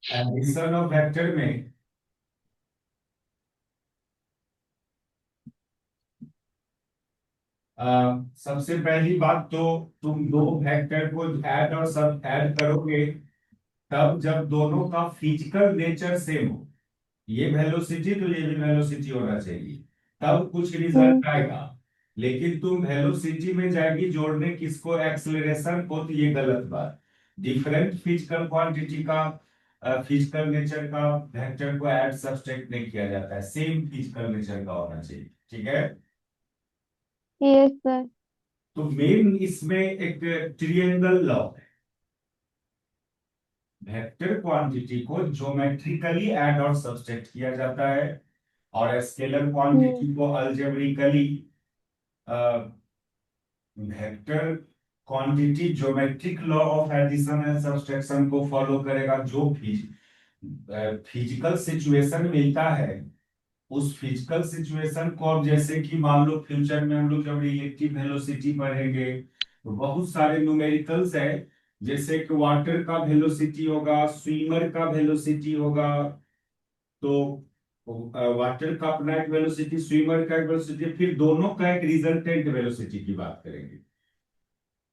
Addition of vector में सबसे पहली बात तो तुम दो वेक्टर को ऐड और सब ऐड करोगे तब जब दोनों का फिजिकल नेचर सेम हो, ये वेलोसिटी तो ये भी वेलोसिटी होना चाहिए, तब कुछ हम्म। रिजल्ट आएगा। लेकिन तुम वेलोसिटी में जाएगी जोड़ने किसको, एक्सेलरेशन को, तो ये गलत बात। डिफरेंट फिजिकल क्वांटिटी का फिजिकल नेचर का वेक्टर को ऐड सब्सट्रैक्ट नहीं किया जाता है, सेम फिजिकल नेचर का होना चाहिए। ठीक है। Yes sir. तो मेन इसमें एक ट्रिएंगल लॉ है। वेक्टर क्वांटिटी को ज्योमेट्रिकली ऐड और सब्सट्रैक्ट किया जाता है और स्केलर हम्म। क्वांटिटी को algebraically. Vector quantity geometric law of addition and subtraction को फॉलो करेगा। जो फिजिकल सिचुएशन मिलता है उस फिजिकल सिचुएशन को, अब जैसे कि मान लो फ्यूचर में हम लोग जब रिलेटिव वेलोसिटी पढ़ेंगे तो बहुत सारे न्यूमेरिकल्स है। जैसे कि वाटर का वेलोसिटी होगा, स्विमर का वेलोसिटी होगा। तो वाटर का अपना एक वेलोसिटी, स्विमर का एक वेलोसिटी, फिर दोनों का एक रिजल्टेंट वेलोसिटी की बात करेंगे।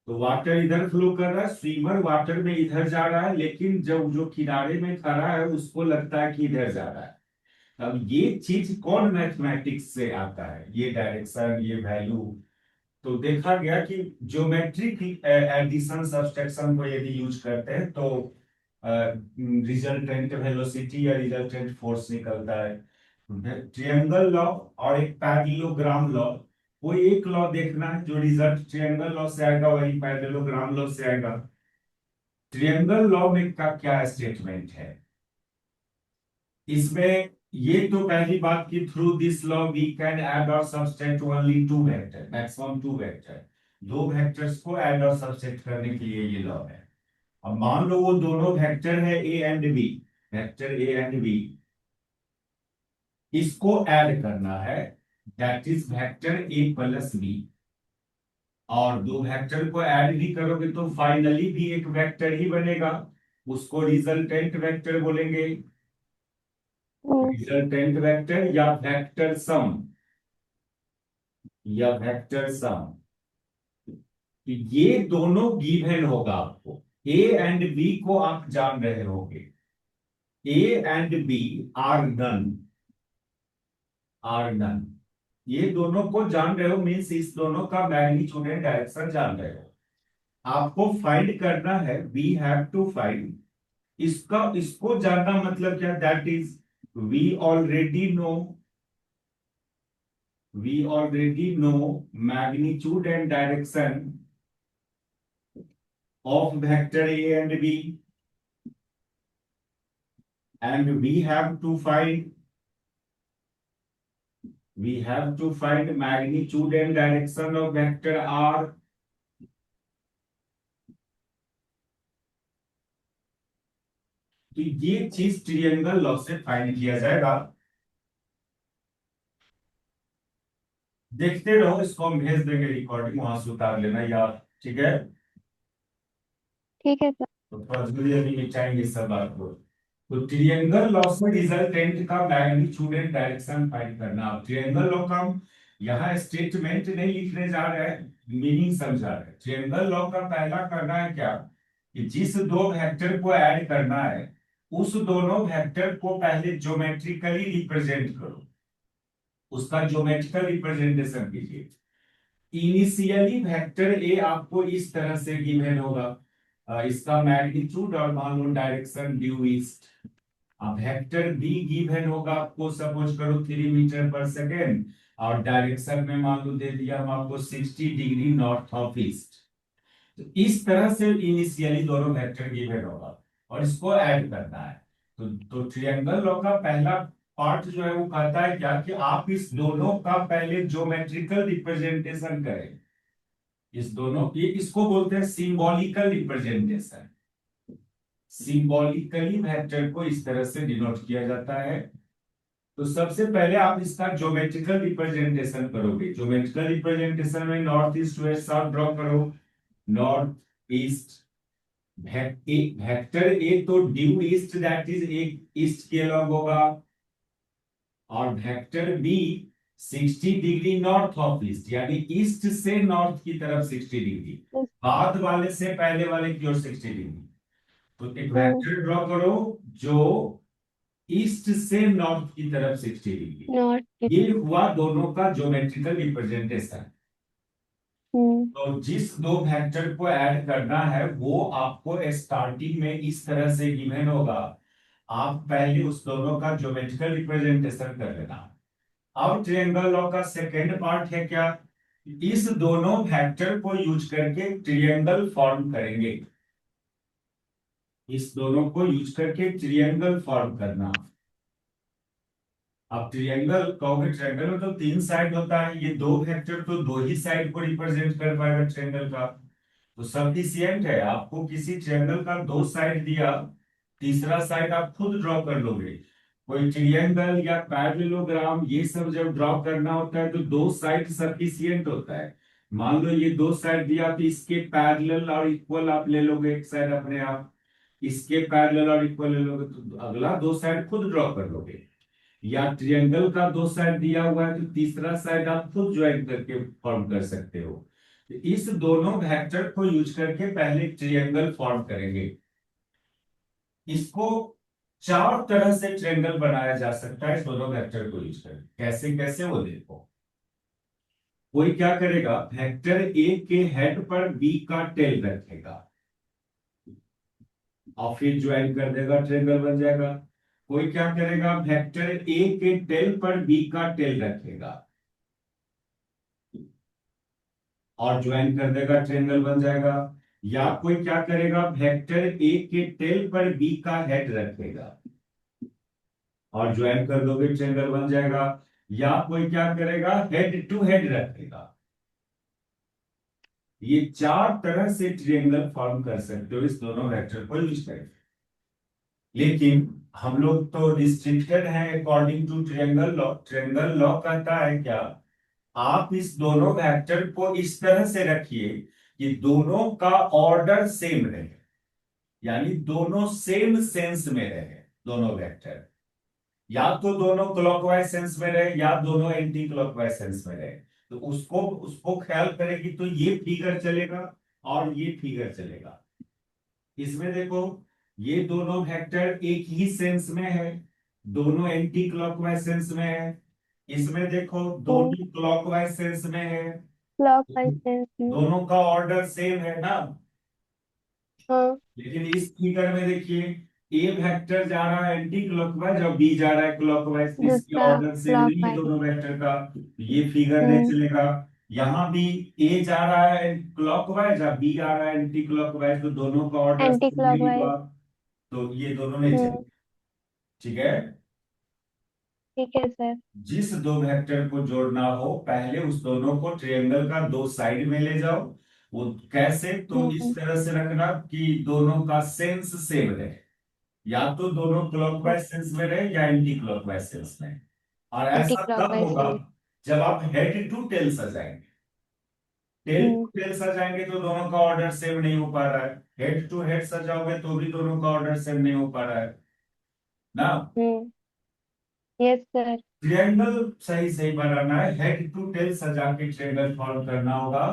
तो वाटर इधर फ्लो कर रहा है, स्विमर वाटर में इधर जा रहा है, लेकिन जब जो किनारे में खड़ा है उसको लगता है कि इधर जा रहा है। अब ये चीज कौन मैथमेटिक्स से आता है, ये डायरेक्शन, ये वैल्यू। तो देखा गया कि ज्योमेट्रिक एडिशन सब्सट्रैक्शन को यदि यूज करते हैं तो रिजल्टेंट वेलोसिटी या रिजल्टेंट फोर्स निकलता है। ट्रायंगल लॉ और एक पैरेललोग्राम लॉ, कोई एक लॉ देखना है जो रिजल्ट ट्रायंगल लॉ से आएगा वही पैरेललोग्राम लॉ से आएगा। ट्रायंगल लॉ में का क्या स्टेटमेंट है इसमें, ये तो पहली बात कि through this law we can add और subtract only two vector, maximum two vector. दो वेक्टर्स को ऐड और सब्सट्रैक्ट करने के लिए ये लॉ है। अब मान लो वो दोनों वेक्टर है A and B, vector A and B, इसको ऐड करना है, that is vector A plus B. और दो वेक्टर को ऐड भी करोगे तो फाइनली भी एक वेक्टर ही बनेगा, उसको रिजल्टेंट वेक्टर बोलेंगे। हम्म। रिजल्टेंट वेक्टर या वेक्टर सम, या वेक्टर सम। तो ये दोनों गिवन होगा आपको, ए एंड बी को आप जान रहे होंगे। A and B are known, are known, ये दोनों को जान रहे हो, मीन्स इस दोनों का मैग्नीट्यूड एंड डायरेक्शन जान रहे हो। आपको फाइंड करना है, वी हैव टू फाइंड, इसका इसको जानना मतलब क्या, that is we already know, we already know magnitude and direction of vector A and B, and we have to find magnitude and direction of vector R। तो ये चीज triangle law से find किया जाएगा। देखते रहो, इसको हम भेज देंगे रिकॉर्डिंग, वहां से उतार लेना यार। ठीक है। ठीक है सर। तो थोड़ा जल्दी जल्दी मिटाएंगे इस सब बात को। तो ट्रायंगल लॉ से रिजल्टेंट का मैग्नीट्यूड एंड डायरेक्शन फाइंड करना। अब ट्रायंगल लॉ का हम यहाँ स्टेटमेंट नहीं लिखने जा रहे हैं, मीनिंग समझा रहे हैं। ट्रायंगल लॉ का पहला करना है क्या, कि जिस दो वेक्टर को ऐड करना है उस दोनों वेक्टर को पहले ज्योमेट्रिकली रिप्रेजेंट करो, उसका ज्योमेट्रिकल रिप्रेजेंटेशन कीजिए। इनिशियली वेक्टर ए आपको इस तरह से गिवन होगा, इसका मैग्नीट्यूड और मान लो डायरेक्शन ड्यू ईस्ट। अब वेक्टर बी गिवन होगा आपको, सपोज करो 3 मीटर पर सेकेंड, और डायरेक्शन में मान लो दे दिया हम आपको 60 डिग्री नॉर्थ ऑफ ईस्ट। तो इस तरह से इनिशियली दोनों वेक्टर गिवन होगा और इसको ऐड करना है। तो ट्रायंगल लॉ का पहला पार्ट जो है वो कहता है क्या, कि आप इस दोनों का पहले ज्योमेट्रिकल रिप्रेजेंटेशन करें। इस दोनों की, इसको बोलते हैं सिंबॉलिकल रिप्रेजेंटेशन। सिंबॉलिकली वेक्टर को इस तरह से डिनोट किया जाता है। तो सबसे पहले आप इसका ज्योमेट्रिकल रिप्रेजेंटेशन करोगे। ज्योमेट्रिकल रिप्रेजेंटेशन में north east west south draw करो। नॉर्थ ईस्ट वेक्टर ए तो ड्यू ईस्ट, दैट इज एक ईस्ट के अलॉन्ग होगा, और vector B 60 degree north of east, यानी ईस्ट से नॉर्थ की तरफ 60 डिग्री, बाद वाले से पहले वाले की ओर 60 डिग्री। तो एक वेक्टर ड्रॉ करो जो ईस्ट से नॉर्थ की तरफ 60 डिग्री। नॉर्थ। ये हुआ दोनों का ज्योमेट्रिकल रिप्रेजेंटेशन। हम्म। तो जिस दो वेक्टर को ऐड करना है वो आपको स्टार्टिंग में इस तरह से गिवन होगा, आप पहले उस दोनों का ज्योमेट्रिकल रिप्रेजेंटेशन कर लेना। अब ट्रायंगल लॉ का सेकेंड पार्ट है क्या, इस दोनों वेक्टर को यूज करके ट्रायंगल फॉर्म करेंगे, इस दोनों को यूज करके ट्रायंगल फॉर्म करना। अब ट्रायंगल कहोगे, ट्रायंगल में तो तीन साइड होता है, ये दो वेक्टर तो दो ही साइड को रिप्रेजेंट कर पाएगा ट्रायंगल का, तो सफिशियंट है। आपको किसी ट्रायंगल का दो साइड दिया, तीसरा साइड आप खुद ड्रॉ कर लोगे। कोई ट्रायंगल या पैरेललोग्राम ये सब जब ड्रॉ करना होता है तो दो साइड सफिशियंट होता है। मान लो ये दो साइड दिया तो इसके पैरेलल और इक्वल आप ले लोगे एक साइड अपने आप, इसके पैरेलल और इक्वल ले लोगे तो अगला दो साइड खुद ड्रॉ कर लोगे। या ट्रायंगल का दो साइड दिया हुआ है तो तीसरा साइड आप खुद ज्वाइन करके फॉर्म कर सकते हो। तो इस दोनों वेक्टर को यूज करके पहले ट्रायंगल फॉर्म करेंगे। इसको चार तरह से ट्रायंगल बनाया जा सकता है दोनों वेक्टर को यूज करके। कैसे कैसे वो देखो। कोई क्या करेगा, वेक्टर ए के हेड पर बी का टेल रखेगा और फिर ज्वाइन कर देगा, ट्रायंगल बन जाएगा। कोई क्या करेगा, वेक्टर ए के टेल पर बी का टेल रखेगा और ज्वाइन कर देगा, ट्रायंगल बन जाएगा। या कोई क्या करेगा, वेक्टर ए के टेल पर बी का हेड रखेगा और ज्वाइन कर दोगे, ट्रायंगल बन जाएगा। या कोई क्या करेगा, हेड टू हेड रखेगा। ये चार तरह से ट्रायंगल फॉर्म कर सकते हो इस दोनों वेक्टर को यूज करके। लेकिन हम लोग तो रिस्ट्रिक्टेड हैं according to triangle law. Triangle law कहता है क्या, आप इस दोनों वेक्टर को इस तरह से रखिए कि दोनों का ऑर्डर सेम रहे, यानी दोनों सेम सेंस में रहे। दोनों वेक्टर या तो दोनों क्लॉकवाइज सेंस में रहे या दोनों एंटी क्लॉकवाइज सेंस में रहे। तो उसको उसको ख्याल करेगी तो ये फिगर चलेगा और ये फिगर चलेगा। इसमें देखो, ये दोनों वेक्टर एक ही सेंस में है, दोनों एंटी क्लॉकवाइज सेंस में है। इसमें देखो दोनों क्लॉकवाइज सेंस में है, क्लॉक वाइज सेंस में। दोनों का ऑर्डर सेम है ना। हाँ। लेकिन इस फिगर में देखिए, ए वेक्टर जा रहा है एंटी क्लॉकवाइज और बी जा रहा है क्लॉकवाइज, इसके दूसरा ऑर्डर सेम क्लॉक नहीं है वाइज। दोनों वेक्टर का, तो ये फिगर नहीं हम्म। चलेगा। यहाँ भी ए जा रहा है क्लॉकवाइज और बी आ रहा है एंटी क्लॉकवाइज, तो दोनों का ऑर्डर एंटी सेम क्लॉक नहीं वाइज। हुआ, तो ये दोनों नहीं हम्म। चलेंगे। ठीक है। ठीक है सर। जिस दो वेक्टर को जोड़ना हो पहले उस दोनों को ट्रायंगल का दो साइड में ले जाओ। वो कैसे, तो इस हम्म। तरह से रखना कि दोनों का सेंस सेम रहे, या तो दोनों क्लॉकवाइज सेंस में रहे या एंटी क्लॉकवाइज सेंस में। और एंटी ऐसा क्लॉक कब वाइज होगा, सेंस। जब आप हेड टू टेल सजाएंगे। Tail to hmm. टेल सजाएंगे तो दोनों का ऑर्डर सेम नहीं हो पा रहा है, हेड टू हेड सजाओगे तो भी दोनों का ऑर्डर सेम नहीं हो पा रहा है ना। हम्म। Yes sir. ट्रायंगल सही सही बनाना है, हेड टू टेल सजा के ट्रायंगल फॉर्म करना होगा।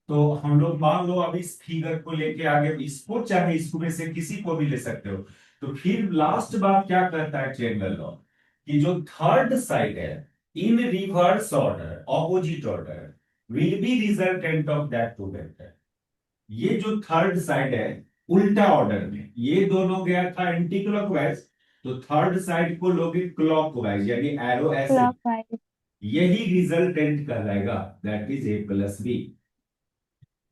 तो हम लोग मान लो अब इस फिगर को लेके आगे, इसको चाहे इसको में से किसी को भी ले सकते हो। तो फिर लास्ट बात क्या कहता है ट्रायंगल लॉ, कि जो थर्ड साइड है in reverse order opposite order will be resultant of that two vector. ये जो थर्ड साइड है उल्टा ऑर्डर में, ये दोनों गया था एंटी क्लॉकवाइज, तो थर्ड साइड को लोगे क्लॉकवाइज, यानी एरो ऐसे, क्लॉक वाइज। यही रिजल्टेंट कहलाएगा, that is a plus b.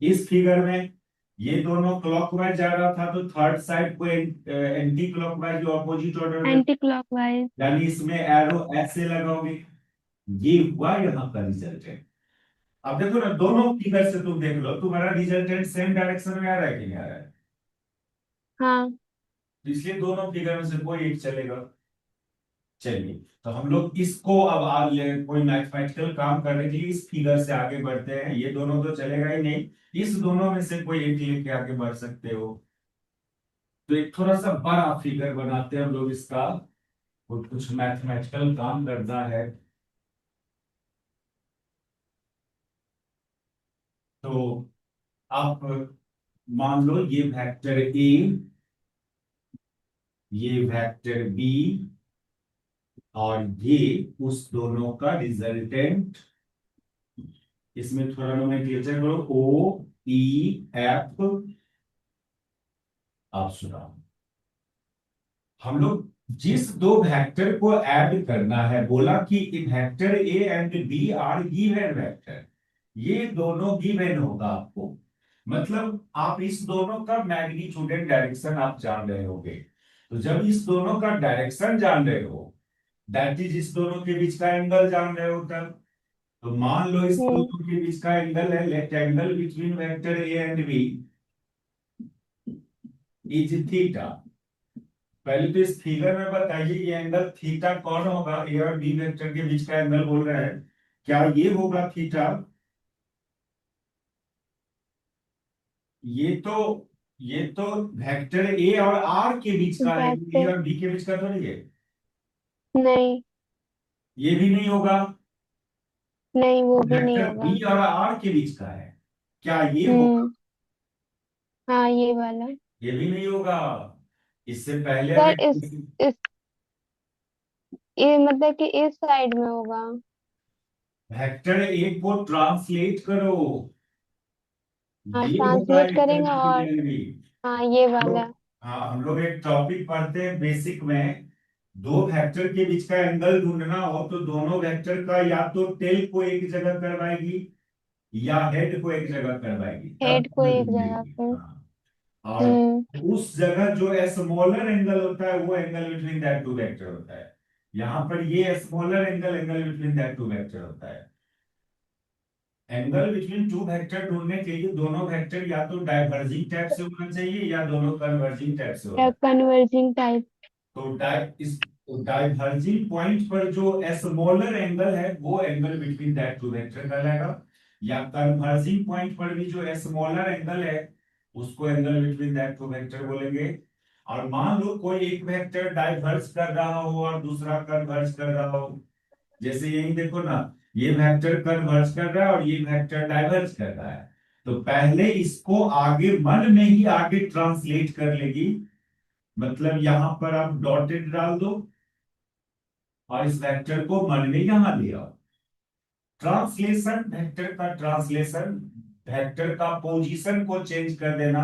इस फिगर में ये दोनों क्लॉकवाइज जा रहा था तो थर्ड साइड को एंटी क्लॉकवाइज ऑपोजिट ऑर्डर में, एंटी क्लॉक वाइज। यानी इसमें एरो ऐसे लगाओगे। ये हुआ यहाँ का रिजल्टेंट। अब देखो ना, दोनों फिगर से तुम देख लो तुम्हारा रिजल्टेंट सेम डायरेक्शन में आ रहा है कि नहीं आ रहा है। हाँ। तो इसलिए दोनों फिगर में से कोई एक चलेगा। चलिए, तो हम लोग इसको अब कोई मैथमेटिकल काम करने के लिए इस फिगर से आगे बढ़ते हैं। ये दोनों तो चलेगा ही नहीं, इस दोनों में से कोई एक लेके आगे बढ़ सकते हो। तो एक थोड़ा सा बड़ा फिगर बनाते हैं हम लोग इसका, और कुछ मैथमेटिकल काम करना है। तो आप मान लो ये वेक्टर ए, ये वेक्टर बी, और ये उस दोनों का रिजल्टेंट। इसमें थोड़ा नोमेनक्लेचर करो, ओ पी एफ। आप सुनाओ, हम लोग जिस दो वेक्टर को ऐड करना है, बोला कि vector A and B are given vector, ये दोनों गिवन होगा आपको। मतलब आप इस दोनों का मैग्नीट्यूड एंड डायरेक्शन आप जान रहे होगे। तो जब इस दोनों का डायरेक्शन जान रहे हो, दैट इज इस दोनों के बीच का एंगल जान रहे हो तब। तो मान लो इस हम्म। दोनों के बीच का एंगल है, let angle between vector A and B is theta. पहले तो इस फिगर में बताइए ये एंगल थीटा कौन होगा, ए और बी वेक्टर के बीच का एंगल बोल रहा है, क्या ये होगा थीटा? ये तो ये तो वेक्टर ए और आर के बीच का है, ए वेक्टर और बी के बीच का तो नहीं है। नहीं, ये भी नहीं होगा। नहीं वो भी नहीं वेक्टर होगा। बी और आर के बीच का है, क्या ये होगा? हम्म। हाँ ये वाला। ये भी नहीं होगा। इससे पहले सर अगर इस ये मतलब कि इस साइड में होगा। वेक्टर ए को ट्रांसलेट करो, हाँ ये होगा ट्रांसलेट एंगल करेंगे बिटवीन और ए एंड बी। हाँ ये लोग, वाला। हाँ हम लोग एक टॉपिक पढ़ते हैं बेसिक में, दो वेक्टर के बीच का एंगल ढूंढना हो तो दोनों वेक्टर का या तो टेल को एक जगह करवाएगी या हेड को एक जगह करवाएगी, तब हेड को एंगल एक जगह ढूंढेगी। पे। हाँ, और हम्म। उस जगह जो स्मॉलर एंगल होता है वो angle between that two vector होता है। यहाँ पर ये smaller angle angle between that two vector होता है। एंगल बिटवीन टू वेक्टर ढूंढने के लिए दोनों वेक्टर या तो डाइवर्जिंग टाइप से होना चाहिए या दोनों कन्वर्जिंग टाइप से होना। Converging type. तो इस डाइवर्जिंग पॉइंट पर जो स्मॉलर एंगल है वो angle between that two vector कहलाएगा, या कन्वर्जिंग पॉइंट पर भी जो स्मॉलर एंगल है उसको angle between that two vector बोलेंगे। और मान लो कोई एक वेक्टर डाइवर्ज कर रहा हो और दूसरा कन्वर्ज कर रहा हो, जैसे यही देखो ना, ये वेक्टर कन्वर्ज कर रहा है और ये वेक्टर डाइवर्ज कर रहा है। तो पहले इसको आगे मन में ही आगे ट्रांसलेट कर लेगी, मतलब यहां पर आप डॉटेड डाल दो और इस वेक्टर को मन में यहां ले आओ। ट्रांसलेशन, वेक्टर का ट्रांसलेशन, वेक्टर का पोजीशन को चेंज कर देना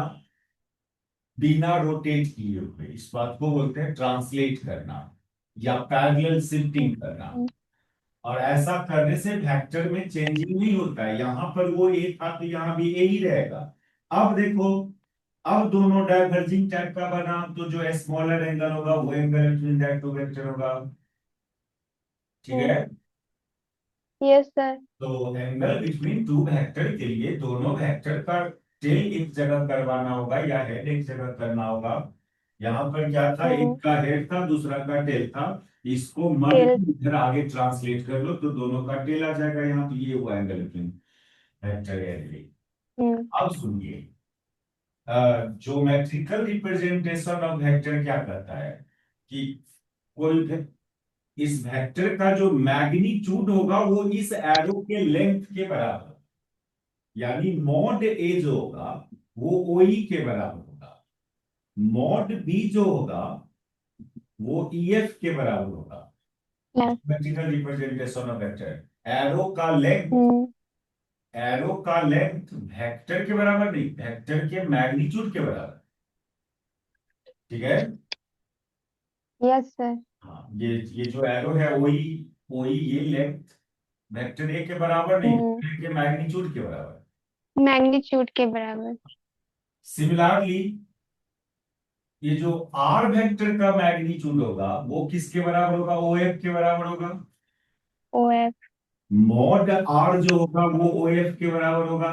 बिना रोटेट किए हुए, इस बात को बोलते हैं ट्रांसलेट करना या पैरेलल शिफ्टिंग करना। और ऐसा करने से वेक्टर में चेंजिंग नहीं होता है, यहां पर वो ए था तो यहां भी ए ही रहेगा। अब देखो, अब दोनों डाइवर्जिंग टाइप का बना तो जो स्मॉलर एंगल होगा वो angle between that two vector होगा। ठीक है। Yes sir. तो एंगल बिटवीन टू वेक्टर के लिए दोनों वेक्टर का टेल एक जगह करवाना होगा या हेड एक जगह करना होगा। यहाँ पर क्या था, एक का हेड था दूसरा का टेल था, इसको मन टेल। में इधर आगे ट्रांसलेट कर लो तो दोनों का टेल आ जाएगा यहाँ, तो ये हुआ एंगल बिटवीन वेक्टर एंड। हम्म। अब सुनिए, ज्योमेट्रिकल रिप्रेजेंटेशन ऑफ वेक्टर क्या करता है कि कोई इस वेक्टर का जो मैग्नीट्यूड होगा वो इस एरो के लेंथ के बराबर, यानी मॉड ए जो होगा वो ओ ई के बराबर होगा, मॉड बी जो होगा वो ई एफ के बराबर होगा। Yes. Geometrical representation of vector, arrow का लेंथ, हम्म। एरो का लेंथ वेक्टर के बराबर नहीं, वेक्टर के मैग्नीट्यूड के बराबर। ठीक है। Yes sir. हाँ, ये जो एरो है वही वही ये लेंथ वेक्टर ए के बराबर नहीं, हम्म। वेक्टर के मैग्नीट्यूड के बराबर। मैग्नीट्यूड के बराबर। सिमिलरली ये जो आर वेक्टर का मैग्नीट्यूड होगा वो किसके बराबर होगा, ओ एफ के बराबर होगा। O F. मॉड आर जो होगा वो ओ एफ के बराबर होगा।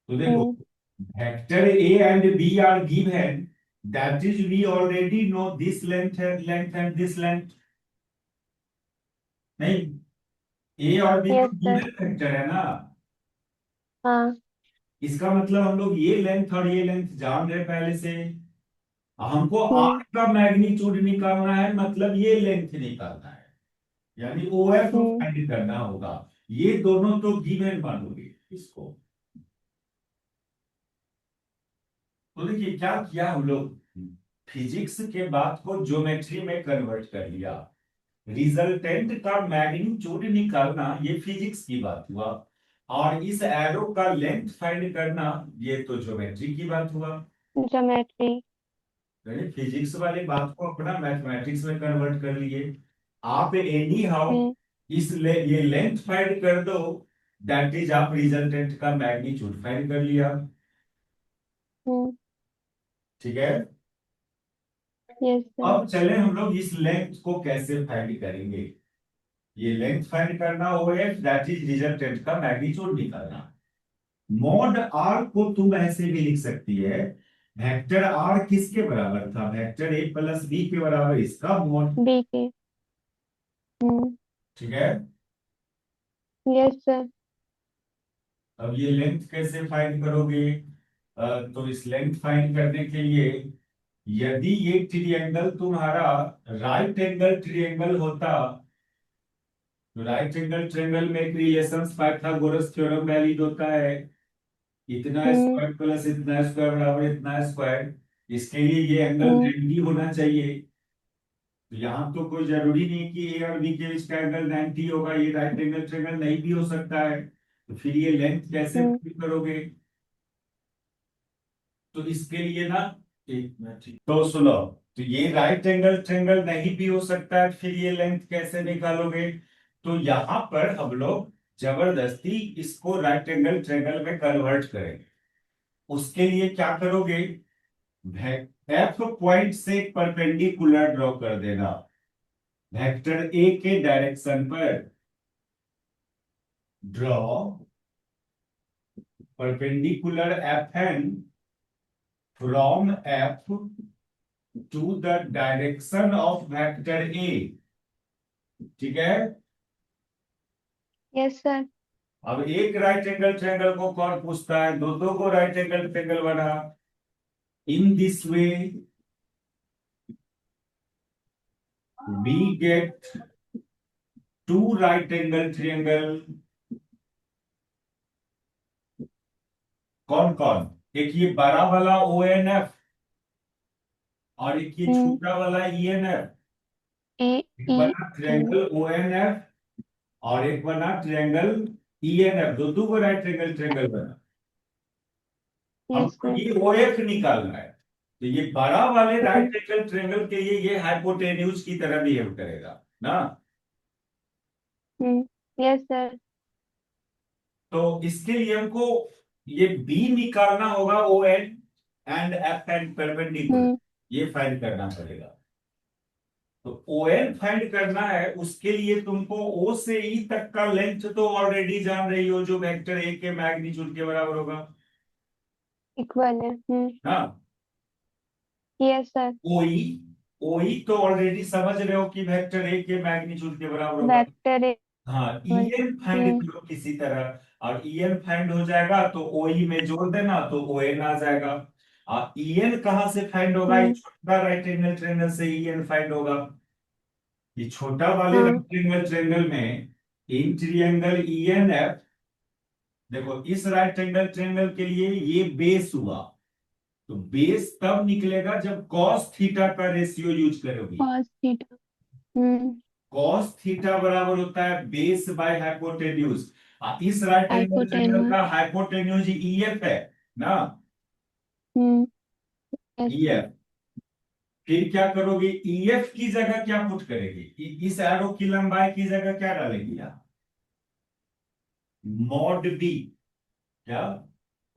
तो देखो, hmm. Vector A and B are given, that is we already know this length and this length. नहीं, ए और बी तो यस सर। गिवन वेक्टर है ना, हाँ। इसका मतलब हम लोग ये लेंथ और ये लेंथ जान रहे पहले से। हमको हम्म। आर का मैग्नीट्यूड निकालना है, मतलब ये लेंथ निकालना है, यानी ओ एफ हम्म। फाइंड करना होगा। ये दोनों तो गिवन मानोगे इसको। तो देखिए क्या किया हम लोग, फिजिक्स के बात को ज्योमेट्री में कन्वर्ट कर लिया। रिजल्टेंट का मैग्नीट्यूड निकालना ये फिजिक्स की बात हुआ, और इस एरो का लेंथ फाइंड करना ये तो ज्योमेट्री की बात हुआ। ज्योमेट्री। यानी फिजिक्स वाली बात को अपना मैथमेटिक्स में कन्वर्ट कर लिए। आप एनी हाउ हम्म। ये लेंथ फाइंड कर दो, दैट इज आप रिजल्टेंट का मैग्नीट्यूड फाइंड कर लिया। हम्म। ठीक है। Yes sir. अब चले हम लोग इस लेंथ को कैसे फाइंड करेंगे। ये लेंथ फाइंड करना हो है, दैट इज रिजल्टेंट का मैग्नीट्यूड निकालना। मॉड आर को तुम ऐसे भी लिख सकती है, वेक्टर आर किसके बराबर था, वेक्टर ए प्लस बी के बराबर इसका मॉड। बी के। हम्म। ठीक है। Yes sir. अब ये लेंथ कैसे फाइंड करोगे। तो इस लेंथ फाइंड करने के लिए, यदि ये ट्रायंगल तुम्हारा राइट एंगल ट्रायंगल होता, तो राइट एंगल ट्रायंगल में एक रिलेशन पाइथागोरस थ्योरम वैलिड होता है, इतना हम्म। स्क्वायर प्लस इतना स्क्वायर बराबर इतना स्क्वायर। इसके लिए ये एंगल हम्म। 90 होना चाहिए। तो यहाँ तो कोई जरूरी नहीं कि ए और बी के बीच का एंगल 90 होगा, ये राइट एंगल ट्रायंगल नहीं भी हो सकता है। तो फिर ये लेंथ कैसे हम्म। फाइंड करोगे। तो इसके लिए ना, एक मिनट, तो सुनो, तो ये राइट एंगल ट्रायंगल नहीं भी हो सकता है, फिर ये लेंथ कैसे निकालोगे। तो यहां पर हम लोग जबरदस्ती इसको राइट एंगल ट्रायंगल में कन्वर्ट करेंगे। उसके लिए क्या करोगे, एफ पॉइंट से एक परपेंडिकुलर ड्रॉ कर देना, वेक्टर ए के डायरेक्शन पर draw perpendicular F N from F to the direction of vector A. ठीक है। Yes sir. अब एक राइट एंगल ट्रायंगल को कौन पूछता है, दो दो को राइट एंगल ट्रायंगल बना। In this way we get to right angle triangle. कौन कौन, एक ये बड़ा वाला ओ एन एफ, और एक ये हम्म। छोटा वाला ई एन एफ। ए। एक ई। बना N. Triangle O N F, और एक बना ट्रायंगल ई एन एफ, दो दो को राइट एंगल ट्रायंगल बना। यस हमको सर। ये ओ एफ निकालना है। तो ये बड़ा वाले हम्म। राइट एंगल ट्रायंगल के लिए ये हाइपोटेन्यूज की तरह बिहेव करेगा ना। हम्म। Yes sir. तो इसके लिए हमको ये बी निकालना होगा, O N and F and perpendicular, hmm. ये फाइंड करना पड़ेगा। तो ओ एन फाइंड करना है, उसके लिए तुमको ओ से ई तक का लेंथ तो ऑलरेडी जान रही हो, जो वेक्टर ए के मैग्नीट्यूड के बराबर होगा इक्वल है। हम्म। ना। Yes sir. ओई, ओई तो ऑलरेडी समझ रहे हो कि वेक्टर ए के मैग्नीट्यूड के बराबर होगा। वेक्टर हाँ, इक्वल। ईएन find hmm. करो किसी तरह, और ईएन फाइंड हो जाएगा तो ओई में जोड़ देना तो ओएन आ जाएगा। और ईएन कहां से फाइंड होगा, ये हम्म। छोटा राइट एंगल ट्रायंगल से ईएन फाइंड होगा। ये छोटा वाले हाँ। राइट एंगल ट्रायंगल में इन ट्रायंगल ईएन एफ, देखो इस राइट एंगल ट्रायंगल के लिए ये बेस हुआ, तो बेस तब निकलेगा जब कॉस थीटा का रेशियो यूज करोगी। Cos theta. Hmm. Cos theta बराबर होता है बेस बाय हाइपोटेन्यूज। इस राइट एंगल ट्रायंगल हाइपोटेन्यूज। का हाइपोटेन्यूज ईएफ है ना, हम्म। Yes sir. ईएफ। फिर क्या करोगे, ईएफ की जगह क्या पुट करेगी, इस एरो की लंबाई की जगह क्या डालेगी आप, मॉड बी। क्या,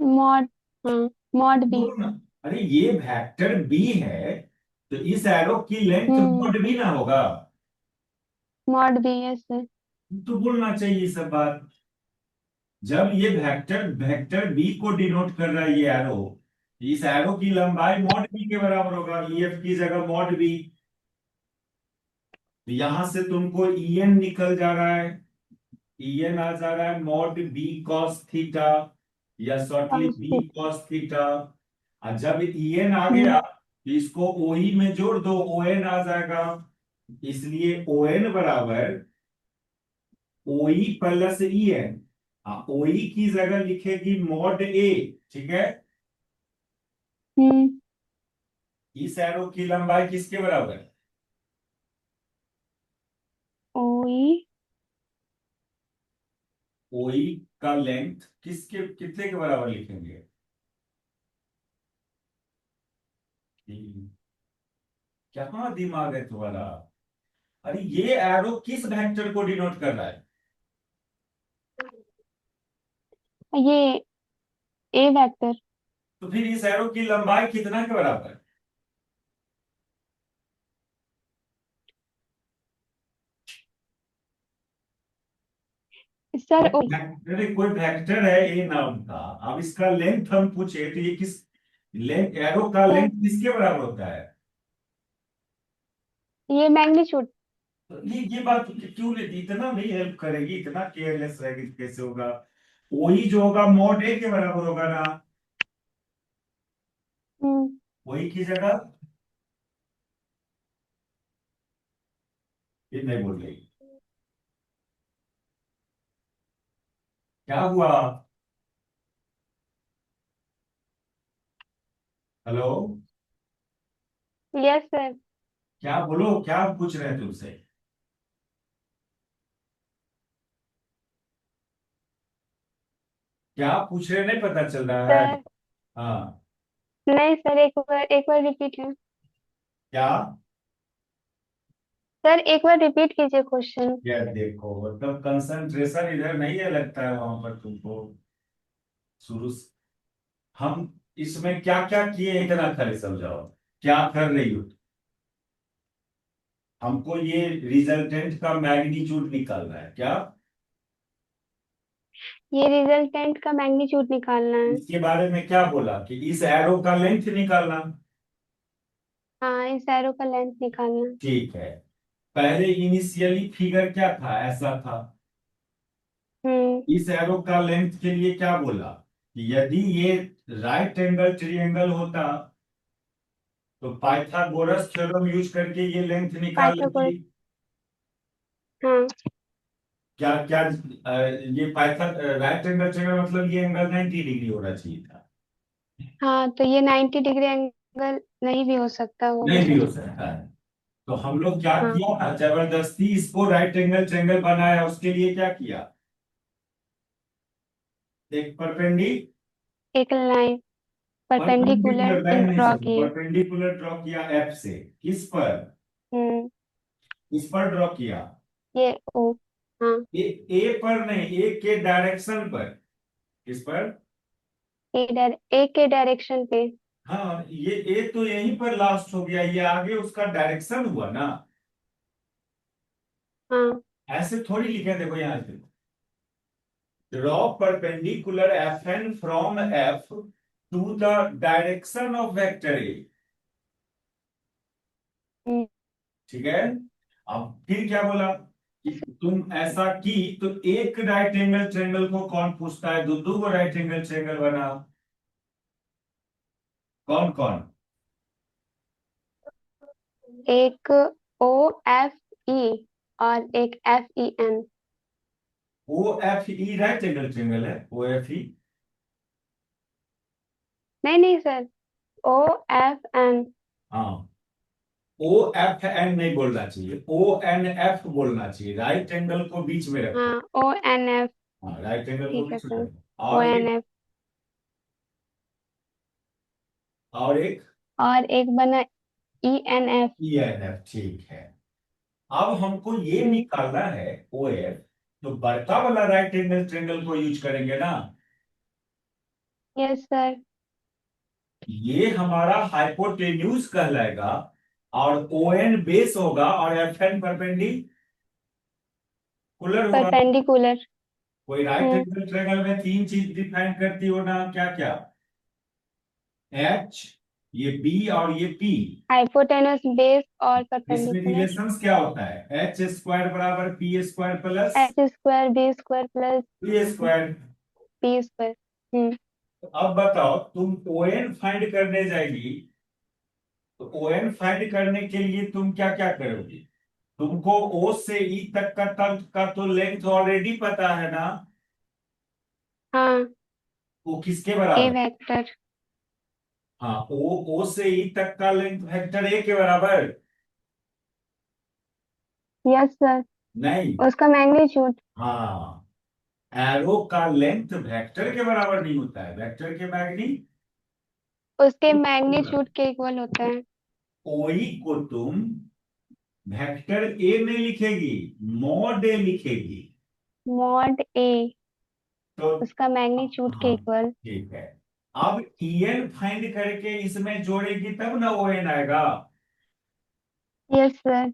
मॉड। हाँ। Mod B. बोलो ना। अरे ये वेक्टर बी है, तो इस एरो की लेंथ हम्म। मॉड बी ना होगा। Mod B. Yes sir. तो बोलना चाहिए सब बात। जब ये वेक्टर वेक्टर बी को डिनोट कर रहा है ये एरो, इस एरो की लंबाई मॉड बी के बराबर होगा, ईएफ की जगह मॉड बी। तो यहां से तुमको ईएन निकल जा रहा है, ईएन आ जा रहा है मॉड बी कॉस थीटा, या shortly cos B theta. Cos theta. और जब ईएन आ हम्म। गया, इसको OE में जोड़ दो, ON आ जाएगा। इसलिए ON बराबर OE+EN। हाँ, OE की जगह लिखेगी मॉड A। ठीक है। हम्म। इस एरो की लंबाई किसके बराबर है? ओई। OE का लेंथ किसके कितने के बराबर लिखेंगे? क्या दिमाग है तुम्हारा? अरे ये एरो किस वेक्टर को डिनोट कर रहा है? ये ए वेक्टर। तो फिर इस एरो की लंबाई कितना के बराबर है? सर ओ। अरे कोई वेक्टर है ए नाम का, अब इसका लेंथ हम पूछे तो ये किस लेंथ, एरो का सर लेंथ किसके बराबर होता है? ये मैग्नीट्यूड। तो ये बात क्यों नहीं, इतना नहीं हेल्प करेगी, इतना केयरलेस रहेगी तो कैसे होगा? वही जो होगा मॉड ए के बराबर होगा ना। हम्म। वही की जगह ये नहीं बोल रही। क्या हुआ? हेलो? Yes sir. क्या बोलो, क्या पूछ रहे हैं तुमसे? क्या पूछ रहे नहीं पता चल रहा है? सर हाँ। नहीं सर, एक बार रिपीट है। क्या? सर एक बार रिपीट कीजिए क्वेश्चन। यार देखो, मतलब कंसंट्रेशन इधर नहीं है लगता है वहां पर तुमको। शुरू से हम इसमें क्या क्या किए इतना खाली समझाओ। क्या कर रही हो? हमको ये रिजल्टेंट का मैग्नीट्यूड निकालना है क्या? ये रिजल्टेंट का मैग्नीट्यूड निकालना है। इसके बारे में क्या बोला कि इस एरो का लेंथ निकालना? हाँ, इस एरो का लेंथ निकालना है। ठीक है। पहले इनिशियली फिगर क्या था, ऐसा था। हम्म। इस एरो का लेंथ के लिए क्या बोला कि यदि ये राइट एंगल ट्रायंगल होता तो पाइथागोरस थ्योरम यूज करके ये लेंथ निकाल पाइथागोरस। लेती। हाँ। क्या क्या ये पाइथन राइट एंगल ट्रायंगल मतलब ये एंगल 90 डिग्री होना चाहिए था। हाँ, तो ये 90 डिग्री एंगल नहीं भी हो सकता होगा नहीं भी हो सर। सकता है। तो हम लोग क्या हाँ। किया ना, जबरदस्ती इसको राइट एंगल ट्रायंगल बनाया, उसके लिए क्या किया? एक एक लाइन परपेंडिकुलर परपेंडिकुलर लाइन नहीं ड्रॉ सर, किए। परपेंडिकुलर ड्रॉ किया एफ से। किस पर? हम्म। इस पर ड्रॉ किया। ये ओ। हाँ। ए पर नहीं, ए के डायरेक्शन पर। किस पर? ए के डायरेक्शन पे। हाँ, ये ए तो यहीं पर लास्ट हो गया, ये आगे उसका डायरेक्शन हुआ ना। हाँ। ऐसे थोड़ी लिखे, देखो यहाँ से, draw perpendicular F N from F to the direction of vector A. Hmm. ठीक है। अब फिर क्या बोला कि तुम ऐसा की तो एक राइट एंगल ट्रायंगल को कौन पूछता है, दो दो को राइट एंगल ट्रायंगल बना। कौन कौन? एक ओ एफ ई और एक F E N. O F E right angle triangle है, ओ एफ ई। नहीं नहीं सर, ओ एफ एन। हाँ, ओ एफ एन नहीं बोलना चाहिए, ओ एन एफ बोलना चाहिए, राइट एंगल को बीच में रखो। हाँ, ओ एन एफ। हाँ, राइट एंगल को ठीक है बीच में सर। रखो। O N F. और एक और एक बना E N F. E N F. ठीक है। अब हमको ये निकालना है ओ एफ, तो बड़का वाला राइट एंगल ट्रायंगल को यूज करेंगे ना। Yes sir. ये हमारा हाइपोटेन्यूज कहलाएगा, और ओ एन बेस होगा और एफ एन परपेंडिकुलर होगा। परपेंडिकुलर। कोई राइट हम्म। एंगल ट्रायंगल में तीन चीज डिफाइन करती हो ना, क्या क्या? एच, ये बी और ये पी। हाइपोटेनस बेस और इसमें परपेंडिकुलर। रिलेशंस क्या होता है? एच स्क्वायर बराबर P square plus H square B square plus P square. P square. अब बताओ, तुम ओ एन फाइंड करने जाएगी तो ओ एन फाइंड करने के लिए तुम क्या क्या करोगे? तुमको ओ से ई तक का तर्क का तो लेंथ ऑलरेडी पता है ना? हाँ, वो किसके ए बराबर? वेक्टर। हाँ, ओ से ई तक का लेंथ वेक्टर ए के बराबर। Yes sir. नहीं। उसका मैग्नीट्यूड। हाँ, एरो का लेंथ वेक्टर के बराबर नहीं होता है, वेक्टर के मैग्नी। उसके मैग्नीट्यूड के इक्वल होता है। ओई को तुम वेक्टर ए में लिखेगी, मॉड ए लिखेगी। मॉड ए तो उसका मैग्नीट्यूड के हाँ, इक्वल। ठीक है। अब ईएन फाइंड करके इसमें जोड़ेगी तब ना ओ एन आएगा। Yes sir.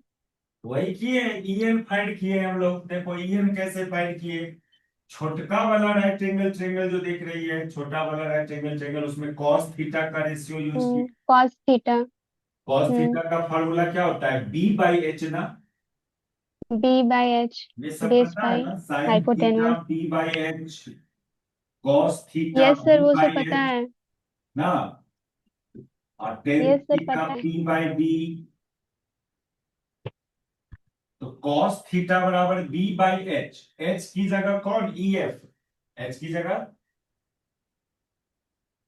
वही किए, ईएन फाइंड किए हम लोग। देखो ईएन कैसे फाइंड किए। छोटका वाला राइट एंगल ट्रायंगल जो देख रही है, छोटा वाला राइट एंगल ट्रायंगल, उसमें कॉस थीटा का रेशियो यूज किया। Cos theta. कॉस थीटा का फॉर्मूला क्या होता है? बी बाई एच ना। बी बाई एच ये सब बेस पता है बाई ना, sine theta hypotenuse. B by H, cos theta yes sir, B वो सब बाई पता एच है। ना, और टेन यस सर, थीटा पता है। P by B. तो कॉस थीटा बराबर बी बाई एच। एच की जगह कौन? E F. एच की जगह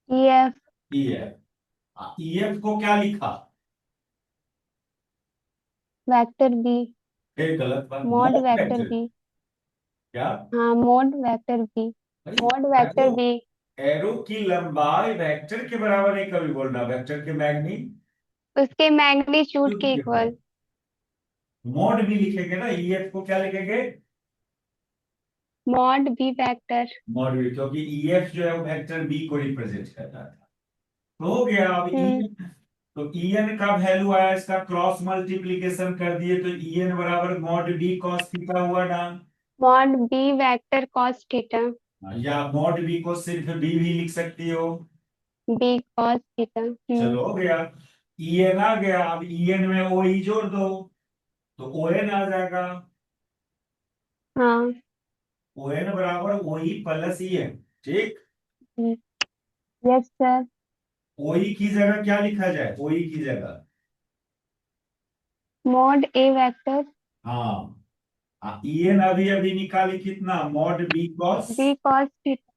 E F E F. E F को क्या लिखा? Vector B. फिर गलत बात, mod mod vector vector. B. क्या हाँ, मॉड वेक्टर बी। भाई? Mod arrow, vector B. Arrow की लंबाई वेक्टर के बराबर नहीं कभी बोलना, वेक्टर के मैग्नी उसके मैग्नीट्यूड ट्यूब के के इक्वल। बराबर। मॉड भी लिखेंगे ना, ई एफ को क्या लिखेंगे? Mod B vector. मॉड भी, क्योंकि ई एफ जो है वो वेक्टर बी को रिप्रेजेंट करता था। तो हो गया। अब ई, हम्म तो ई एन का वैल्यू आया, इसका क्रॉस मल्टीप्लीकेशन कर दिए तो ई एन बराबर मॉड बी कॉस थीटा हुआ ना। Mod B vector cos theta. या मॉड बी को सिर्फ बी भी लिख सकती हो। B cos theta. चलो हो गया। ई एन आ गया, अब ई एन में ओ ई जोड़ दो तो ओ एन आ जाएगा। हाँ। ओ एन बराबर O E plus E N. ठीक। Yes sir. ओ ई की जगह क्या लिखा जाए? ओ ई की जगह मॉड ए वेक्टर हाँ, ई एन अभी अभी निकाली कितना? Mod B cos, B cos theta.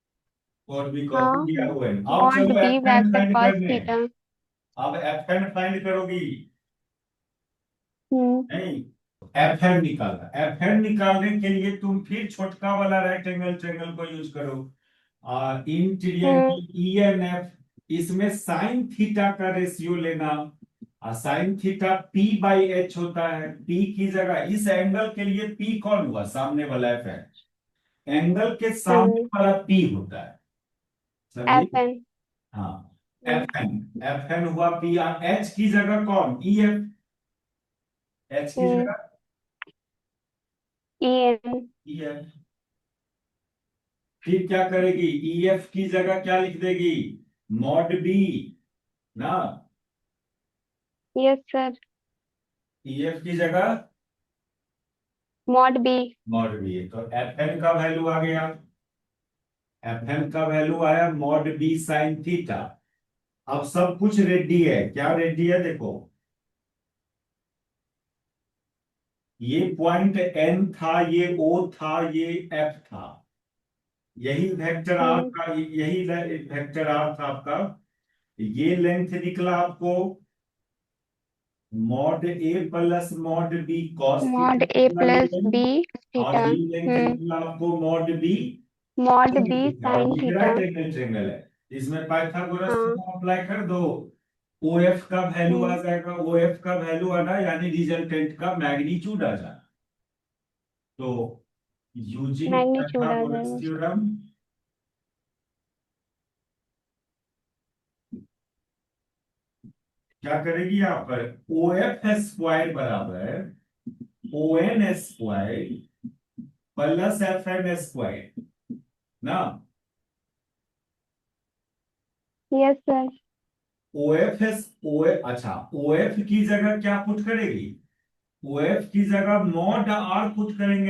और बी कॉस हाँ, दिया हुआ है। अब मॉड चलो B F N vector find cos करने हैं। थीटा। अब एफ एन फाइंड करोगी? हम्म नहीं, एफ एन निकालना। एफ एन निकालने के लिए तुम फिर छोटका वाला राइट एंगल ट्रायंगल को यूज करो। इन हम्म ट्रायंगल ई एन एफ, इसमें साइन थीटा का रेशियो लेना। Sine theta P by H होता है। पी की जगह इस एंगल के लिए पी कौन हुआ? सामने वाला एफ एन। एंगल के सामने वाला पी होता है, समझे? F N. हाँ, एफ एन। एफ एन हुआ पी। एच की जगह कौन? E F. एच की जगह ई एन। E F. फिर क्या करेगी? ई एफ की जगह क्या लिख देगी? मॉड बी ना। Yes sir. ई एफ की जगह मॉड बी। Mod B. तो एफ एन का वैल्यू आ गया। एफ एन का वैल्यू आया मॉड बी साइन थीटा। अब सब कुछ रेडी है। क्या रेडी है? देखो, ये पॉइंट एन था, ये ओ था, ये एफ था। यही वेक्टर आर हम्म का, यही वेक्टर आर था आपका। ये लेंथ निकला आपको mod A plus mod B cos theta mod A निकला प्लस ये। बी और थीटा। ये लेंथ निकला आपको mod B mod sin B theta. और साइन ये थीटा। राइट एंगल ट्रायंगल है, इसमें पाइथागोरस हाँ। थ्योरम अप्लाई कर दो। ओ एफ का वैल्यू आ हम्म जाएगा। ओ एफ का वैल्यू आना यानी रिजल्टेंट का मैग्नीट्यूड आ जाना। तो यूजिंग मैग्नीट्यूड आ पाइथागोरस जाएगा उसका। थ्योरम, क्या करेगी यहाँ पर? ओ एफ स्क्वायर बराबर O N square plus F N square ना। Yes sir. O F S O F, अच्छा, ओ एफ की जगह क्या पुट करेगी? ओ एफ की जगह मॉड आर पुट करेंगे।